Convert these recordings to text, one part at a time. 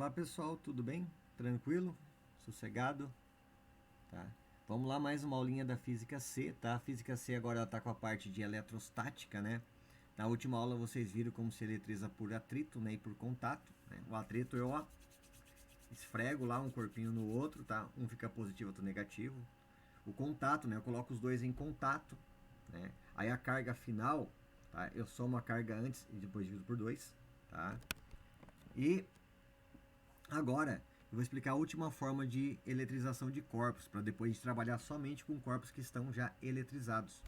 Olá pessoal, tudo bem? Tranquilo? Sossegado? Tá. Vamos lá, mais uma aulinha da Física C, tá? A Física C agora está com a parte de eletrostática, né? Na última aula vocês viram como se eletriza por atrito, né? E por contato, né? O atrito eu, esfrego lá um corpinho no outro, tá? Um fica positivo, outro negativo. O contato, né? Eu coloco os dois em contato, né? Aí a carga final, tá? Eu somo a carga antes e depois divido por 2, tá? E agora, eu vou explicar a última forma de eletrização de corpos, para depois a gente trabalhar somente com corpos que estão já eletrizados.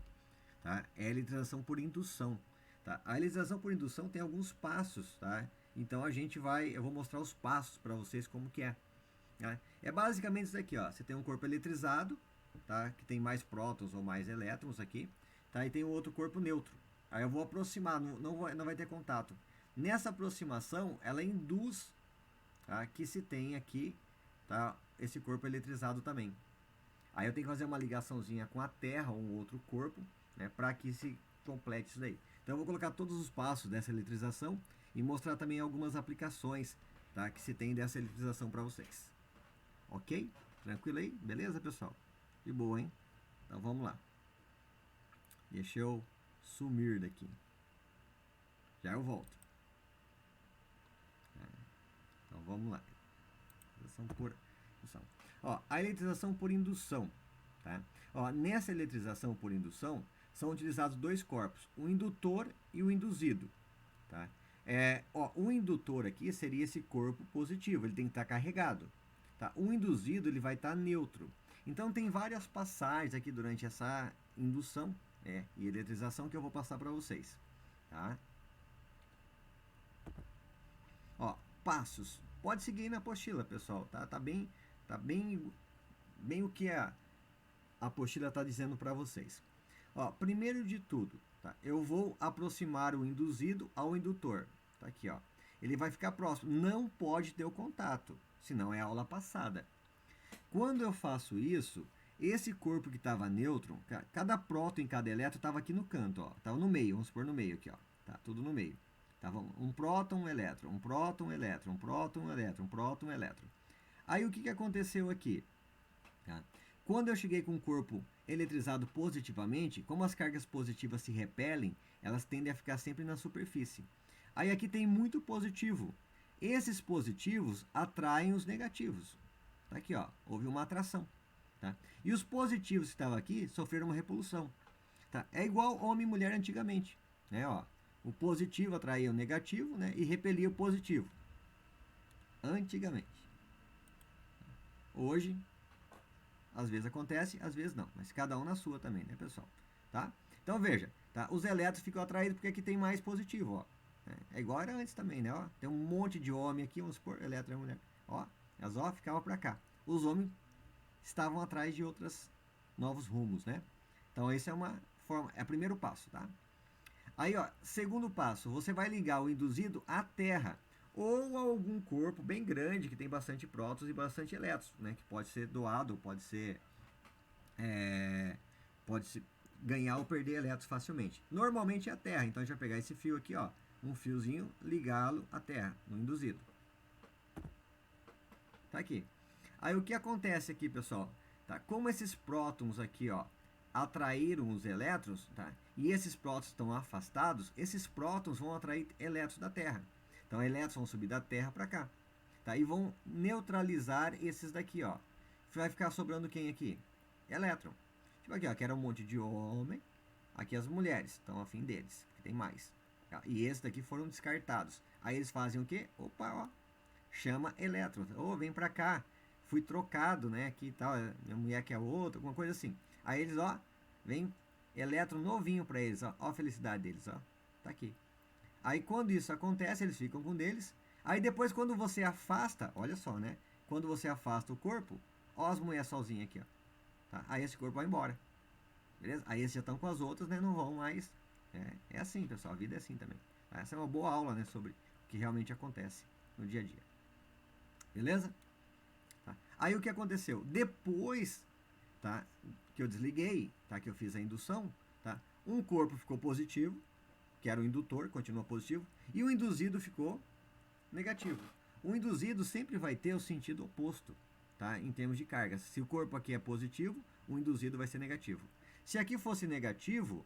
Tá? É a eletrização por indução. Tá? A eletrização por indução tem alguns passos, tá? Então eu vou mostrar os passos para vocês como que é. Tá? É basicamente isso aqui, ó. Você tem um corpo eletrizado, tá? Que tem mais prótons ou mais elétrons aqui, tá? E tem o outro corpo neutro. Aí eu vou aproximar, não vai ter contato. Nessa aproximação, ela induz, tá? Que se tem aqui, tá? Esse corpo eletrizado também. Aí eu tenho que fazer uma ligaçãozinha com a Terra ou um outro corpo, né? Para que se complete isso daí. Então eu vou colocar todos os passos dessa eletrização e mostrar também algumas aplicações, tá? Que se tem dessa eletrização para vocês. Ok? Tranquilo aí? Beleza, pessoal? De boa, hein? Então vamos lá. Deixa eu sumir daqui. Já eu volto. Então vamos lá. Eletrização por indução. Ó, a eletrização por indução. Tá? Ó, nessa eletrização por indução, são utilizados dois corpos, o indutor e o induzido. Tá? O indutor aqui seria esse corpo positivo, ele tem que estar carregado. Tá? O induzido ele vai estar neutro. Então tem várias passagens aqui durante essa indução e eletrização que eu vou passar para vocês. Tá? Ó, passos. Pode seguir na apostila, pessoal. Tá bem o que a apostila está dizendo para vocês. Ó, primeiro de tudo, tá? Eu vou aproximar o induzido ao indutor. Tá aqui, ó. Ele vai ficar próximo. Não pode ter o contato, senão é aula passada. Quando eu faço isso, esse corpo que estava neutro, cada próton em cada elétron estava aqui no canto, ó. Estava no meio, vamos supor no meio aqui, ó. Tá tudo no meio. Tava um próton, um elétron, um próton, um elétron, um próton, um elétron, um próton, um elétron. Aí o que aconteceu aqui? Tá? Quando eu cheguei com o corpo eletrizado positivamente, como as cargas positivas se repelem, elas tendem a ficar sempre na superfície. Aí aqui tem muito positivo. Esses positivos atraem os negativos. Tá aqui, ó, houve uma atração. Tá? E os positivos que estavam aqui sofreram uma repulsão. Tá? É igual homem e mulher antigamente. Né? Ó, o positivo atraía o negativo, né? E repelia o positivo. Antigamente. Hoje, às vezes acontece, às vezes não. Mas cada um na sua também, né, pessoal? Tá? Então, veja. Tá? Os elétrons ficam atraídos porque aqui tem mais positivo, ó. É igual era antes também, né? Ó, tem um monte de homem aqui, vamos supor, elétron e mulher. Ó, as ó ficavam para cá. Os homens estavam atrás de outros novos rumos, né? Então, essa é uma forma, é o primeiro passo, tá? Aí, ó, segundo passo, você vai ligar o induzido à Terra ou a algum corpo bem grande que tem bastante prótons e bastante elétrons, né? Que pode ser doado, pode se ganhar ou perder elétrons facilmente. Normalmente é a Terra, então a gente vai pegar esse fio aqui, ó, um fiozinho, ligá-lo à Terra, no induzido. Tá aqui. Aí o que acontece aqui, pessoal? Tá? Como esses prótons aqui, ó, atraíram os elétrons, tá? E esses prótons estão afastados, esses prótons vão atrair elétrons da Terra. Então, elétrons vão subir da Terra para cá, tá? E vão neutralizar esses daqui, ó. Vai ficar sobrando quem aqui? Elétron. Tipo aqui, ó, que era um monte de homem. Aqui as mulheres, estão afim deles, que tem mais. Tá? E esses daqui foram descartados. Aí eles fazem o quê? Opa, ó. Chama elétrons. Ô, vem pra cá. Fui trocado, né? Aqui e tal. Minha mulher quer outra, alguma coisa assim. Aí eles, ó, vem elétron novinho para eles, ó. Ó a felicidade deles, ó. Tá aqui. Aí quando isso acontece, eles ficam com deles. Aí depois quando você afasta, olha só, né? Quando você afasta o corpo, ó as mulheres sozinhas aqui, ó. Tá? Aí esse corpo vai embora. Beleza? Aí esses já estão com as outras, né? Não vão mais. É assim, pessoal. A vida é assim também. Essa é uma boa aula, né? Sobre o que realmente acontece no dia a dia. Beleza? Tá? Aí o que aconteceu? Depois, tá, que eu desliguei, tá, que eu fiz a indução, tá, um corpo ficou positivo, que era o indutor, continua positivo, e o induzido ficou negativo. O induzido sempre vai ter o sentido oposto, tá? Em termos de carga. Se o corpo aqui é positivo, o induzido vai ser negativo. Se aqui fosse negativo,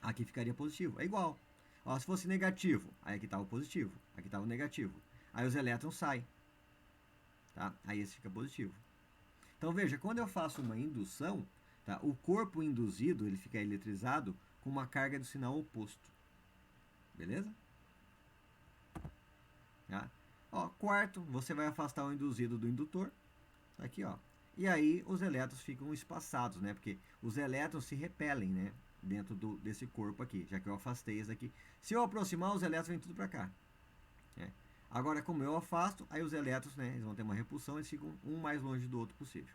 aqui ficaria positivo. É igual. Ó, se fosse negativo, aí aqui estava o positivo, aqui estava o negativo. Aí os elétrons saem, tá? Aí esse fica positivo. Então veja, quando eu faço uma indução, tá? O corpo induzido ele fica eletrizado com uma carga do sinal oposto. Beleza? Tá? Ó, quarto, você vai afastar o induzido do indutor. Tá aqui, ó. E aí os elétrons ficam espaçados, né? Porque os elétrons se repelem, né? Dentro desse corpo aqui, já que eu afastei esse daqui. Se eu aproximar, os elétrons vêm tudo para cá. Né? Agora, como eu afasto, aí os elétrons, né? Eles vão ter uma repulsão, eles ficam um mais longe do outro possível.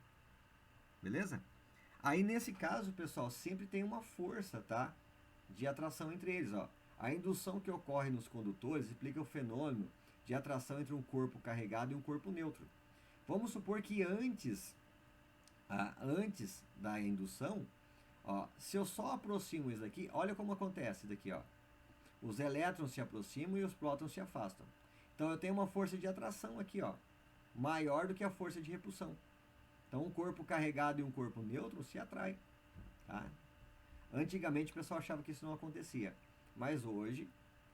Beleza? Aí, nesse caso, pessoal, sempre tem uma força, tá? De atração entre eles, ó. A indução que ocorre nos condutores explica o fenômeno de atração entre um corpo carregado e um corpo neutro. Vamos supor que antes da indução, ó, se eu só aproximo isso daqui, olha como acontece daqui, ó. Os elétrons se aproximam e os prótons se afastam. Então eu tenho uma força de atração aqui, ó, maior do que a força de repulsão. Então um corpo carregado e um corpo neutro se atraem, tá? Antigamente o pessoal achava que isso não acontecia, mas hoje,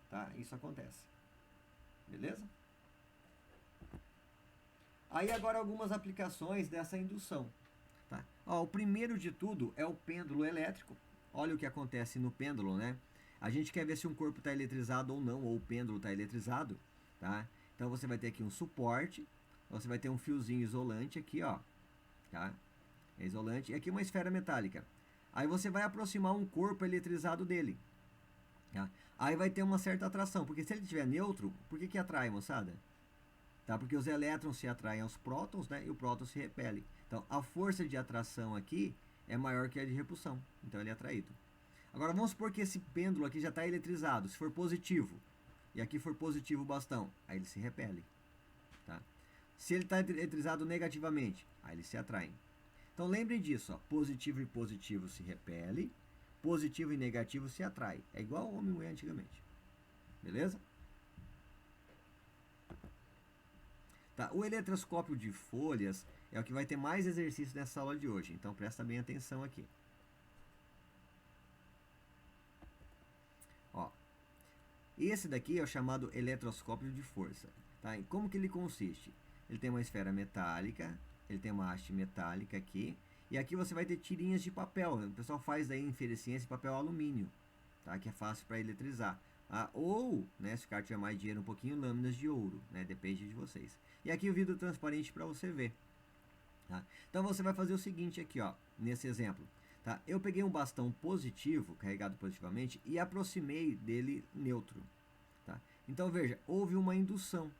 tá, isso acontece. Beleza? Aí agora algumas aplicações dessa indução. Tá? Ó, o primeiro de tudo é o pêndulo elétrico. Olha o que acontece no pêndulo, né? A gente quer ver se um corpo está eletrizado ou não, ou o pêndulo está eletrizado. Tá? Então você vai ter aqui um suporte, você vai ter um fiozinho isolante aqui, ó. Tá? É isolante, e aqui uma esfera metálica. Aí você vai aproximar um corpo eletrizado dele. Tá? Aí vai ter uma certa atração, porque se ele estiver neutro, por que atrai, moçada? Tá? Porque os elétrons se atraem aos prótons, né? E o próton se repele. Então, a força de atração aqui é maior que a de repulsão. Então, ele é atraído. Agora, vamos supor que esse pêndulo aqui já está eletrizado. Se for positivo, e aqui for positivo o bastão, aí ele se repele. Tá? Se ele está eletrizado negativamente, aí eles se atraem. Então, lembrem disso. Ó, positivo e positivo se repele. Positivo e negativo se atrai. É igual ao homem e mulher antigamente. Beleza? Tá? O eletroscópio de folhas é o que vai ter mais exercício nessa aula de hoje. Então, presta bem atenção aqui. Ó, esse daqui é o chamado eletroscópio de força. Tá? E como que ele consiste? Ele tem uma esfera metálica, ele tem uma haste metálica aqui, e aqui você vai ter tirinhas de papel. O pessoal faz daí em ferriciência papel alumínio, tá? Que é fácil para eletrizar. Ou, né, se o cara tiver mais dinheiro, um pouquinho, lâminas de ouro, né? Depende de vocês. E aqui o vidro transparente para você ver. Tá? Então você vai fazer o seguinte aqui, ó, nesse exemplo. Tá? Eu peguei um bastão positivo, carregado positivamente, e aproximei dele neutro. Tá? Então veja, houve uma indução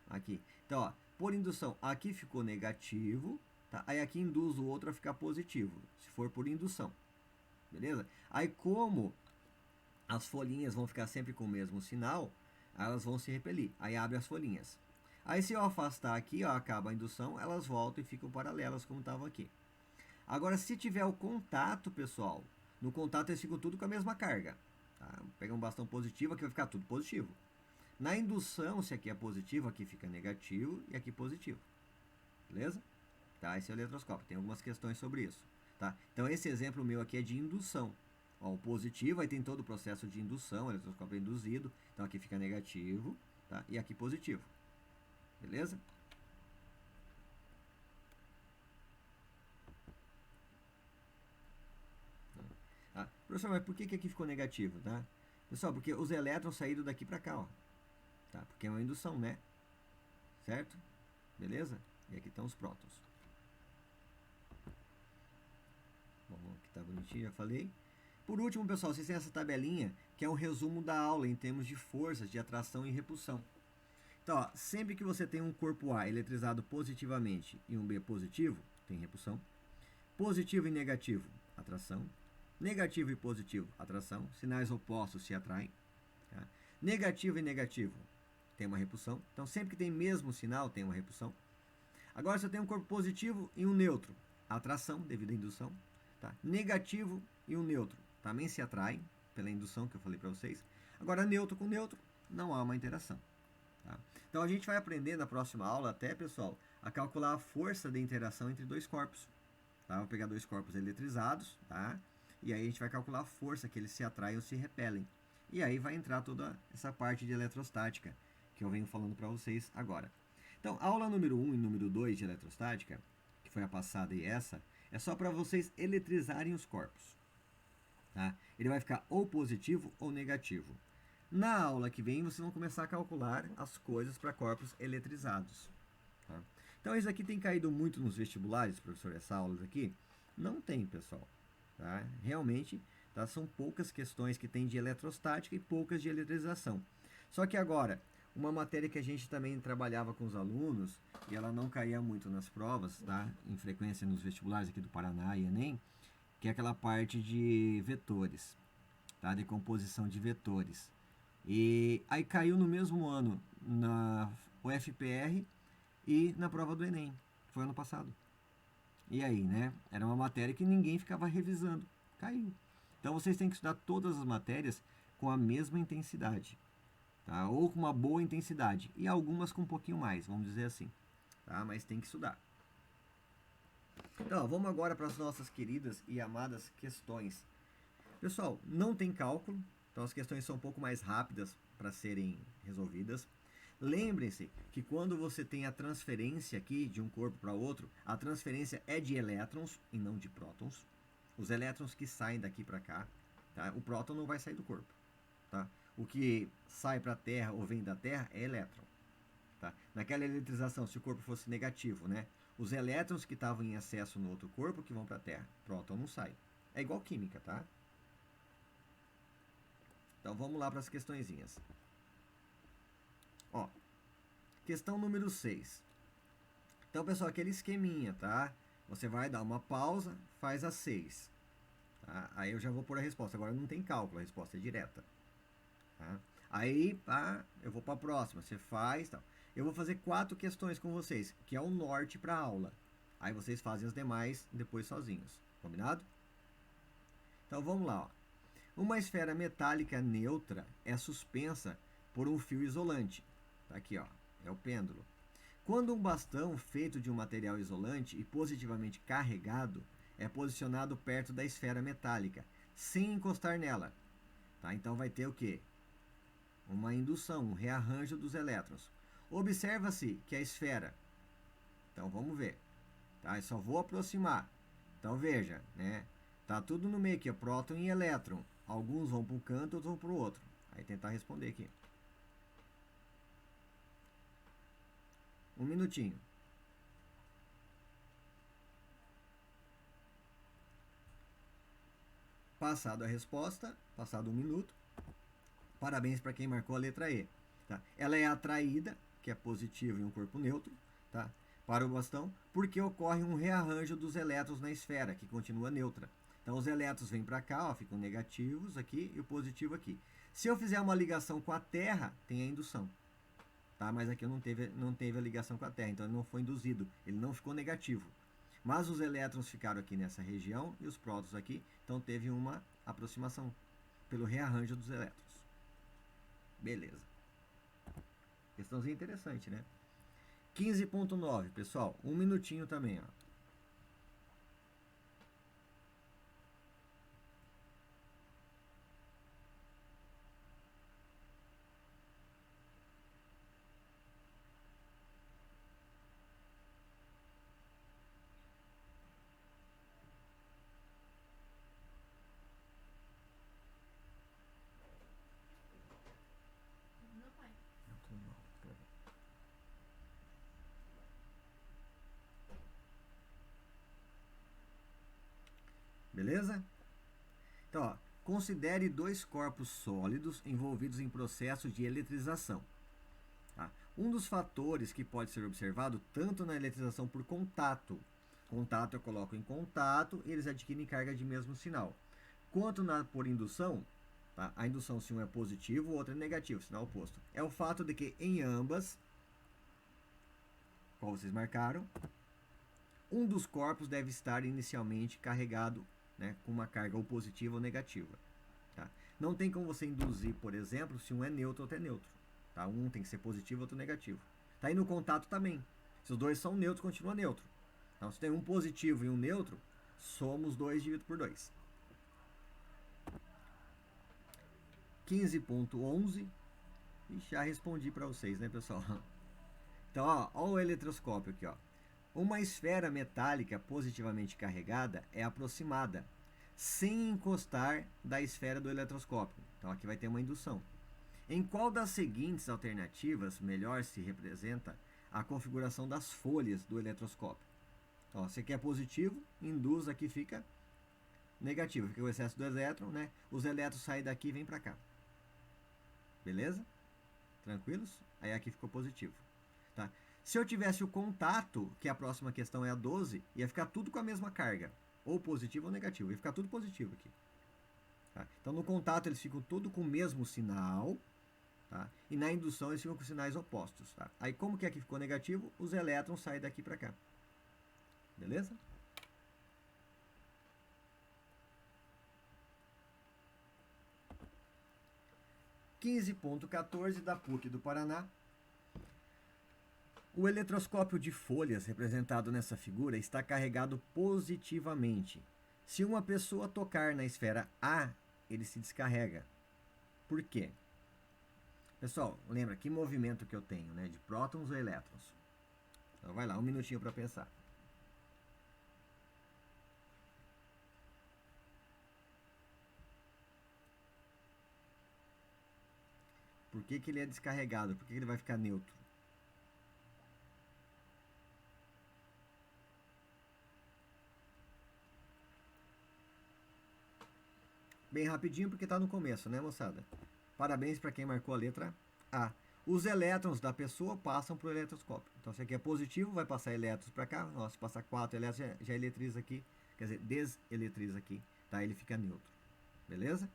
aqui. Então, ó, por indução, aqui ficou negativo, tá? Aí aqui induz o outro a ficar positivo, se for por indução. Beleza? Aí como as folhinhas vão ficar sempre com o mesmo sinal, elas vão se repelir. Aí abre as folhinhas. Aí se eu afastar aqui, ó, acaba a indução, elas voltam e ficam paralelas como estavam aqui. Agora, se tiver o contato, pessoal, no contato eles ficam tudo com a mesma carga. Tá? Vou pegar um bastão positivo, aqui vai ficar tudo positivo. Na indução, se aqui é positivo, aqui fica negativo e aqui positivo. Beleza? Tá? Esse é o eletroscópio. Tem algumas questões sobre isso. Tá? Então, esse exemplo meu aqui é de indução. Ó, o positivo, aí tem todo o processo de indução, o eletroscópio é induzido. Então, aqui fica negativo, tá? E aqui positivo. Beleza? Ah, professor, mas por que aqui ficou negativo, tá? Pessoal, porque os elétrons saíram daqui para cá, ó. Tá? Porque é uma indução, né? Certo? Beleza? E aqui estão os prótons. Bom, aqui tá bonitinho, já falei. Por último, pessoal, vocês têm essa tabelinha que é um resumo da aula em termos de forças de atração e repulsão. Então, ó, sempre que você tem um corpo A eletrizado positivamente e um B positivo, tem repulsão. Positivo e negativo, atração. Negativo e positivo, atração. Sinais opostos se atraem. Tá? Negativo e negativo, tem uma repulsão. Então, sempre que tem mesmo sinal, tem uma repulsão. Agora, se eu tenho um corpo positivo e um neutro, atração devido à indução. Tá? Negativo e um neutro também se atraem pela indução que eu falei para vocês. Agora, neutro com neutro, não há uma interação. Tá? Então a gente vai aprender na próxima aula até, pessoal, a calcular a força de interação entre dois corpos. Tá? Vou pegar dois corpos eletrizados, tá? E aí a gente vai calcular a força que eles se atraem ou se repelem. E aí vai entrar toda essa parte de eletrostática que eu venho falando para vocês agora. Então, a aula número 1 e número 2 de eletrostática, que foi a passada e essa, é só para vocês eletrizarem os corpos. Tá? Ele vai ficar ou positivo ou negativo. Na aula que vem, vocês vão começar a calcular as coisas para corpos eletrizados. Tá? Então, isso aqui tem caído muito nos vestibulares, professor, essa aula aqui? Não tem, pessoal. Tá? Realmente, tá? São poucas questões que tem de eletrostática e poucas de eletrização. Só que agora, uma matéria que a gente também trabalhava com os alunos, e ela não caía muito nas provas, tá? Em frequência nos vestibulares aqui do Paraná e Enem, que é aquela parte de vetores, tá? De composição de vetores. E aí caiu no mesmo ano na UFPR e na prova do Enem, que foi ano passado. E aí, né? Era uma matéria que ninguém ficava revisando. Caiu. Então vocês têm que estudar todas as matérias com a mesma intensidade. Tá? Ou com uma boa intensidade. E algumas com um pouquinho mais, vamos dizer assim. Tá? Mas tem que estudar. Então, vamos agora para as nossas queridas e amadas questões. Pessoal, não tem cálculo. Então as questões são um pouco mais rápidas para serem resolvidas. Lembrem-se que quando você tem a transferência aqui de um corpo para outro, a transferência é de elétrons e não de prótons. Os elétrons que saem daqui para cá, tá? O próton não vai sair do corpo, tá? O que sai para a Terra ou vem da Terra é elétron, tá? Naquela eletrização, se o corpo fosse negativo, né? Os elétrons que estavam em excesso no outro corpo que vão para a Terra, próton não sai. É igual química, tá? Então vamos lá para as questõezinhas. Ó, questão número 6. Então, pessoal, aquele esqueminha, tá? Você vai dar uma pausa, faz a 6. Tá? Aí eu já vou pôr a resposta. Agora não tem cálculo, a resposta é direta. Tá? Aí, eu vou para a próxima. Você faz, tal. Eu vou fazer 4 questões com vocês, que é o norte para a aula. Aí vocês fazem as demais depois sozinhos. Combinado? Então vamos lá. Ó. Uma esfera metálica neutra é suspensa por um fio isolante. Tá aqui, ó, é o pêndulo. Quando um bastão feito de um material isolante e positivamente carregado é posicionado perto da esfera metálica, sem encostar nela, tá? Então vai ter o quê? Uma indução, um rearranjo dos elétrons. Observa-se que a esfera, então vamos ver, tá? Eu só vou aproximar. Então veja, né? Tá tudo no meio aqui, é próton e elétron. Alguns vão para um canto, outros vão para o outro. Aí tentar responder aqui. Um minutinho. Passado a resposta, passado um minuto. Parabéns para quem marcou a letra E. Tá? Ela é atraída, que é positivo em um corpo neutro, tá? Para o bastão, porque ocorre um rearranjo dos elétrons na esfera, que continua neutra. Então os elétrons vêm para cá, ó, ficam negativos aqui e o positivo aqui. Se eu fizer uma ligação com a Terra, tem a indução. Tá? Mas aqui não teve a ligação com a Terra, então ele não foi induzido, ele não ficou negativo. Mas os elétrons ficaram aqui nessa região e os prótons aqui, então teve uma aproximação pelo rearranjo dos elétrons. Beleza. Questãozinha interessante, né? 15.9, pessoal, um minutinho também, ó. Beleza? Então, ó, considere 2 corpos sólidos envolvidos em processo de eletrização. Tá? Um dos fatores que pode ser observado tanto na eletrização por contato, contato eu coloco em contato, eles adquirem carga de mesmo sinal, quanto por indução, tá? A indução se um é positivo, o outro é negativo, sinal oposto. É o fato de que em ambas, qual vocês marcaram, um dos corpos deve estar inicialmente carregado, né, com uma carga ou positiva ou negativa. Tá? Não tem como você induzir, por exemplo, se um é neutro ou outro é neutro. Tá? Um tem que ser positivo, outro negativo. Tá? E no contato também. Se os dois são neutros, continua neutro. Então, se tem um positivo e um neutro, somos 2 dividido por 2. 15.11. E já respondi para vocês, né, pessoal? Então, ó o eletroscópio aqui, ó. Uma esfera metálica positivamente carregada é aproximada sem encostar da esfera do eletroscópio. Então, aqui vai ter uma indução. Em qual das seguintes alternativas melhor se representa a configuração das folhas do eletroscópio? Ó, você quer positivo, induz, aqui fica negativo, fica o excesso do elétron, né? Os elétrons saem daqui e vêm para cá. Beleza? Tranquilos? Aí aqui ficou positivo. Tá? Se eu tivesse o contato, que a próxima questão é a 12, ia ficar tudo com a mesma carga. Ou positivo ou negativo. Ia ficar tudo positivo aqui. Tá? Então no contato eles ficam tudo com o mesmo sinal. Tá? E na indução eles ficam com sinais opostos. Tá? Aí como que aqui ficou negativo? Os elétrons saem daqui para cá. Beleza? (15.14) da PUC do Paraná. O eletroscópio de folhas representado nessa figura está carregado positivamente. Se uma pessoa tocar na esfera A, ele se descarrega. Por quê? Pessoal, lembra que movimento que eu tenho, né? De prótons ou elétrons? Então vai lá, um minutinho para pensar. Por que ele é descarregado? Por que ele vai ficar neutro? Bem rapidinho, porque está no começo, né, moçada? Parabéns para quem marcou a letra A. Os elétrons da pessoa passam para o eletroscópio. Então, se aqui é positivo, vai passar elétrons para cá. Nossa, se passar 4 elétrons, já eletriza aqui. Quer dizer, deseletriza aqui. Tá? Ele fica neutro. Beleza?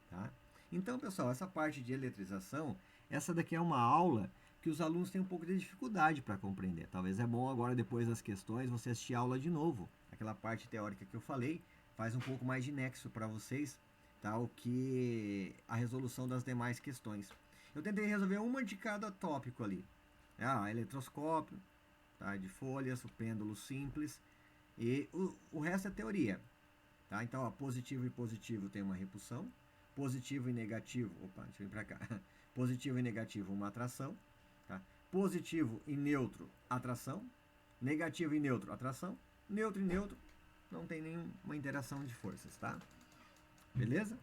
Tá? Então, pessoal, essa parte de eletrização, essa daqui é uma aula que os alunos têm um pouco de dificuldade para compreender. Talvez é bom agora, depois das questões, você assistir a aula de novo. Aquela parte teórica que eu falei, faz um pouco mais de nexo para vocês, tá? O que a resolução das demais questões. Eu tentei resolver uma de cada tópico ali. Eletroscópio, tá? De folhas, o pêndulo simples, e o resto é teoria. Tá? Então, ó, positivo e positivo tem uma repulsão. Positivo e negativo, deixa eu vir para cá. Positivo e negativo, uma atração. Tá? Positivo e neutro, atração. Negativo e neutro, atração. Neutro e neutro, não tem nenhuma interação de forças, tá? Beleza?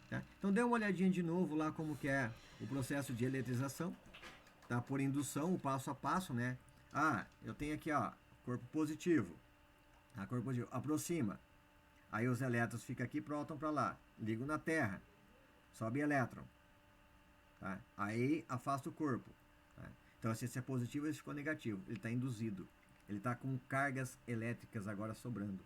Tá? Então, dê uma olhadinha de novo lá como que é o processo de eletrização. Tá? Por indução, o passo a passo, né? Eu tenho aqui, ó, corpo positivo. Corpo positivo, aproxima. Aí os elétrons ficam aqui, próton para lá. Ligo na Terra. Sobe elétron. Tá? Aí afasta o corpo. Tá? Então, se esse é positivo, esse ficou negativo. Ele está induzido. Ele está com cargas elétricas agora sobrando.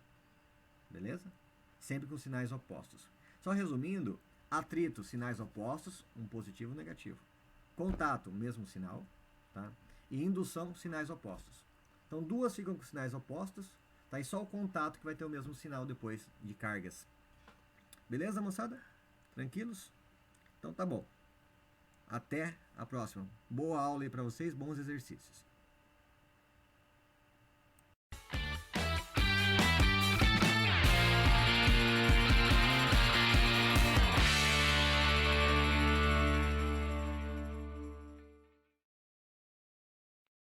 Beleza? Sempre com sinais opostos. Só resumindo, atrito, sinais opostos, um positivo e um negativo. Contato, mesmo sinal. Tá? E indução, sinais opostos. Então, duas ficam com sinais opostos. Tá? E só o contato que vai ter o mesmo sinal depois de cargas. Beleza, moçada? Tranquilos? Então tá bom. Até a próxima. Boa aula aí para vocês, bons exercícios.